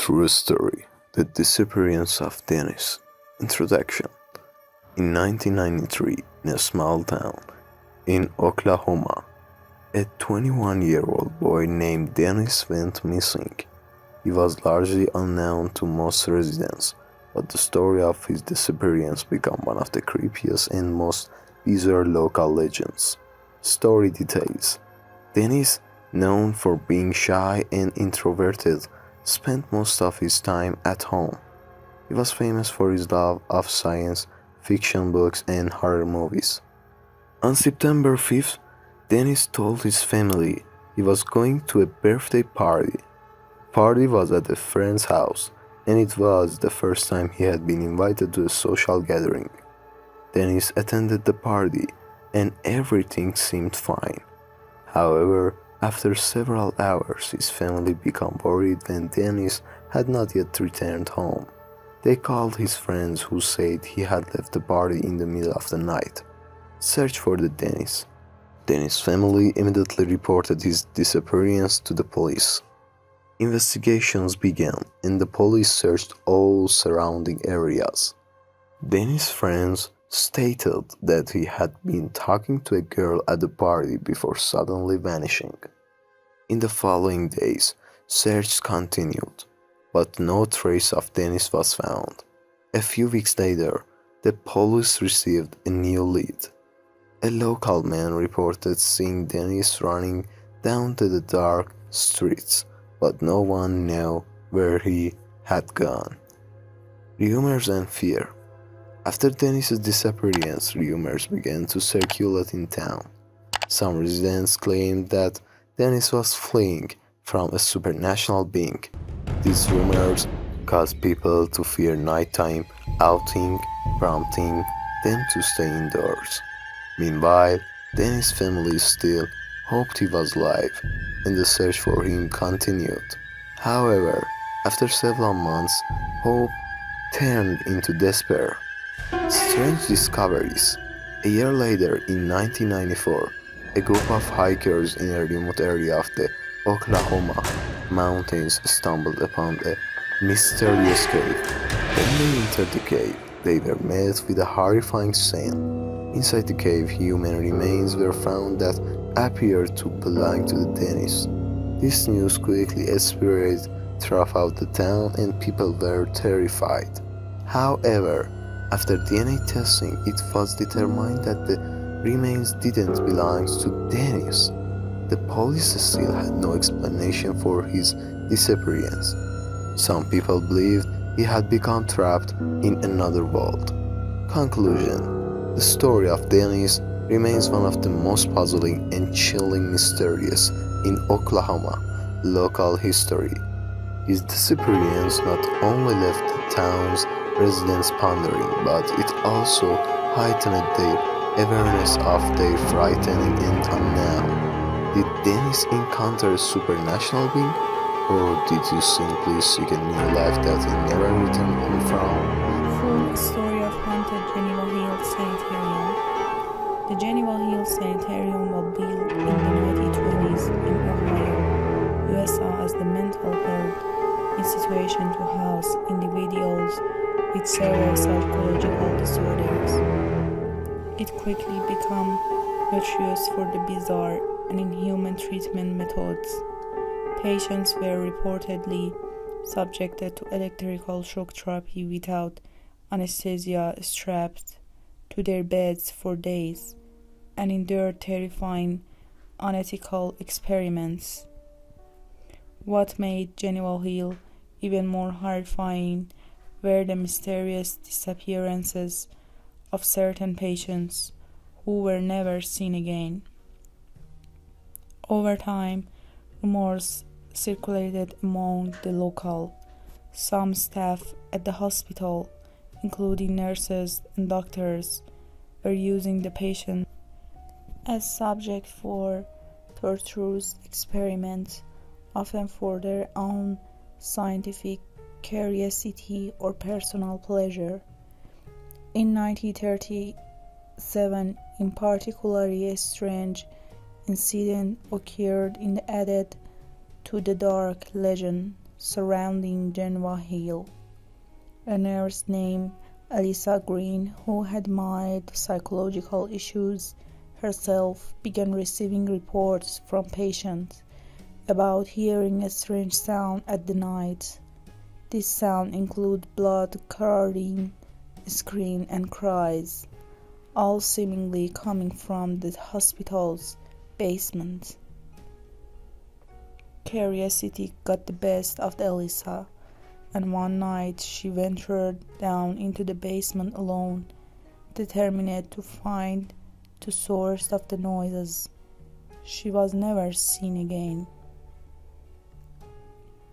True story: The disappearance of Dennis. Introduction. In 1993, in a small town in Oklahoma, a 21-year-old boy named Dennis went missing. He was largely unknown to most residents, but the story of his disappearance became one of the creepiest and most bizarre local legends. Story details: Dennis, known for being shy and introverted, spent most of his time at home. He was famous for his love of science fiction books and horror movies. On September 5th, Dennis told his family he was going to a birthday party. The party was at a friend's house, and it was the first time he had been invited to a social gathering. Dennis attended the party, and everything seemed fine. However, after several hours, his family became worried when Dennis had not yet returned home. They called his friends, who said he had left the party in the middle of the night. Search for the Dennis. Dennis' family immediately reported his disappearance to the police. Investigations began, and the police searched all surrounding areas. Dennis' friends stated that he had been talking to a girl at the party before suddenly vanishing. In the following days, search continued, but no trace of Dennis was found. A few weeks later, the police received a new lead. A local man reported seeing Dennis running down to the dark streets, but no one knew where he had gone. Rumors and fear. After Dennis's disappearance, rumors began to circulate in town. Some residents claimed that Dennis was fleeing from a supernatural being. These rumors caused people to fear nighttime outing, prompting them to stay indoors. Meanwhile, Dennis' family still hoped he was alive, and the search for him continued. However, after several months, hope turned into despair. Strange discoveries. A year later, in 1994, a group of hikers in a remote area of the Oklahoma mountains stumbled upon a mysterious cave. When they entered the cave, they were met with a horrifying scene. Inside the cave, human remains were found that appeared to belong to the Dennis. This news quickly spread throughout the town, and people were terrified. However, after DNA testing, it was determined that the remains didn't belong to Dennis. The police still had no explanation for his disappearance. Some people believed he had become trapped in another world. Conclusion: the story of Dennis remains one of the most puzzling and chilling mysteries in Oklahoma local history. His disappearance not only left the town's residents pondering, but it also heightened their awareness of their frightening and unknown. Did Dennis encounter a supernatural being, or did he simply seek a new life that he never returned home from? Full story of haunted Geneva Hill Sanitarium. The Geneva Hill Sanitarium was built in the 1920s in Ohio, USA as the mental health institution to house individuals with several psychological disorders. It quickly became notorious for the bizarre and inhuman treatment methods. Patients were reportedly subjected to electrical shock therapy without anesthesia, strapped to their beds for days, and endured terrifying, unethical experiments. What made Geneva Hill even more horrifying were the mysterious disappearances of certain patients who were never seen again. Over time, rumors circulated among the local. Some staff at the hospital, including nurses and doctors, were using the patient as subject for torturous experiments, often for their own scientific curiosity or personal pleasure. In 1937, in particular, a strange incident occurred and added to the dark legend surrounding Geneva Hill. A nurse named Elisa Green, who had mild psychological issues herself, began receiving reports from patients about hearing a strange sound at the night. This sound included blood curdling, screams, and cries, all seemingly coming from the hospital's basement. Curiosity got the best of Elisa, and one night she ventured down into the basement alone, determined to find the source of the noises. She was never seen again.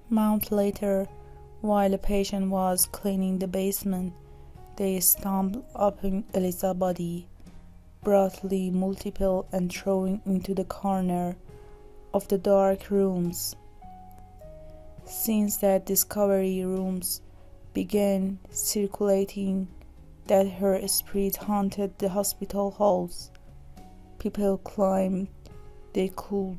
Months later, while a patient was cleaning the basement, they stumbled upon Elisa's body, brutally mutilated and thrown into the corner of the dark rooms. Since that discovery, rumors began circulating that her spirit haunted the hospital halls. People claimed they could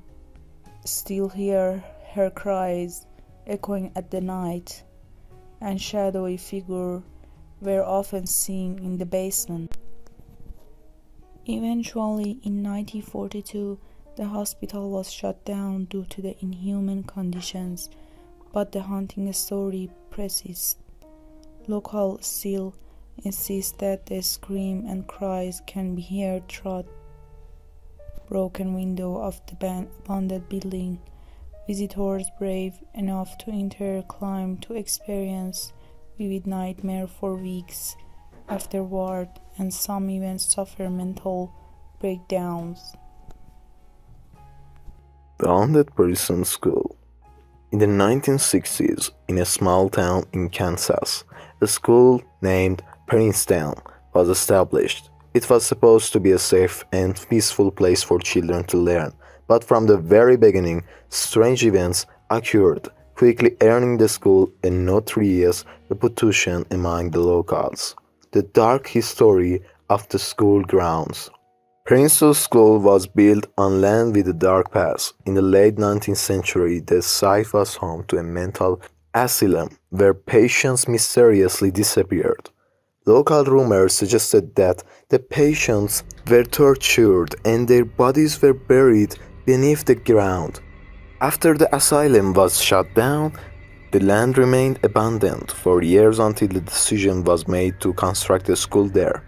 still hear her cries echoing at the night, and shadowy figures were often seen in the basement. Eventually, in 1942, the hospital was shut down due to the inhuman conditions, but the haunting story persists. Locals still insist that the screams and cries can be heard through broken windows of the abandoned building. Visitors brave enough to enter claim to experience vivid nightmares for weeks afterward, and some even suffer mental breakdowns. The Haunted Prison School. In the 1960s, in a small town in Kansas, a school named Princeton was established. It was supposed to be a safe and peaceful place for children to learn, but from the very beginning, strange events occurred, quickly earning the school a notorious reputation among the locals. The dark history of the school grounds. Princeton School was built on land with a dark past. In the late 19th century, the site was home to a mental asylum where patients mysteriously disappeared. Local rumors suggested that the patients were tortured and their bodies were buried beneath the ground. After the asylum was shut down, the land remained abandoned for years until the decision was made to construct a school there.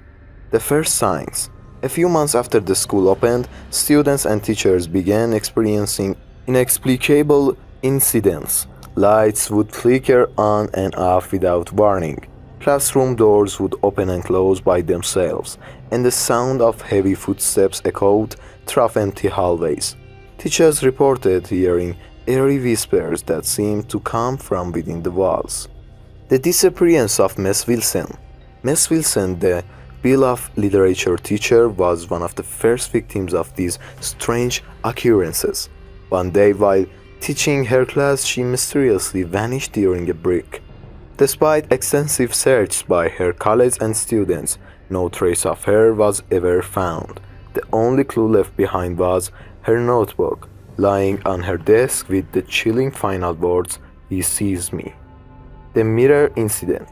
The first signs. A few months after the school opened, students and teachers began experiencing inexplicable incidents. Lights would flicker on and off without warning. Classroom doors would open and close by themselves, and the sound of heavy footsteps echoed through empty hallways. Teachers reported hearing eerie whispers that seemed to come from within the walls. The disappearance of Miss Wilson. Miss Wilson, the beloved literature teacher, was one of the first victims of these strange occurrences. One day, while teaching her class, she mysteriously vanished during a break. Despite extensive search by her colleagues and students, no trace of her was ever found. The only clue left behind was her notebook, lying on her desk with the chilling final words, "He sees me." The mirror incident.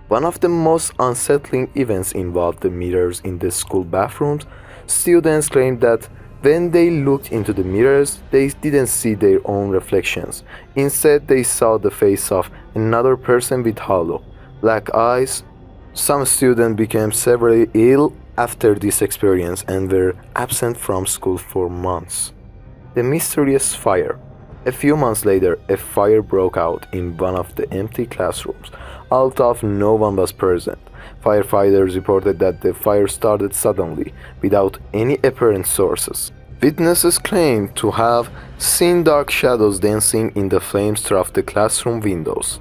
One of the most unsettling events involved the mirrors in the school bathrooms. Students claimed that when they looked into the mirrors, they didn't see their own reflections. Instead, they saw the face of another person with hollow, black eyes. Some students became severely ill after this experience and were absent from school for months. The mysterious fire. A few months later, a fire broke out in one of the empty classrooms, although no one was present. Firefighters reported that the fire started suddenly, without any apparent sources. Witnesses claimed to have seen dark shadows dancing in the flames through the classroom windows.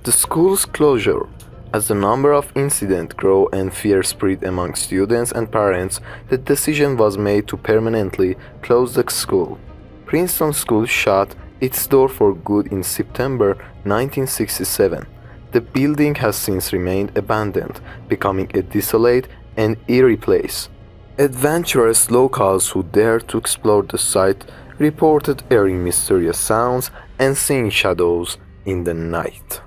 The school's closure. As the number of incidents grew and fear spread among students and parents, the decision was made to permanently close the school. Princeton School shut its door for good in September 1967. The building has since remained abandoned, becoming a desolate and eerie place. Adventurous locals who dared to explore the site reported hearing mysterious sounds and seeing shadows in the night.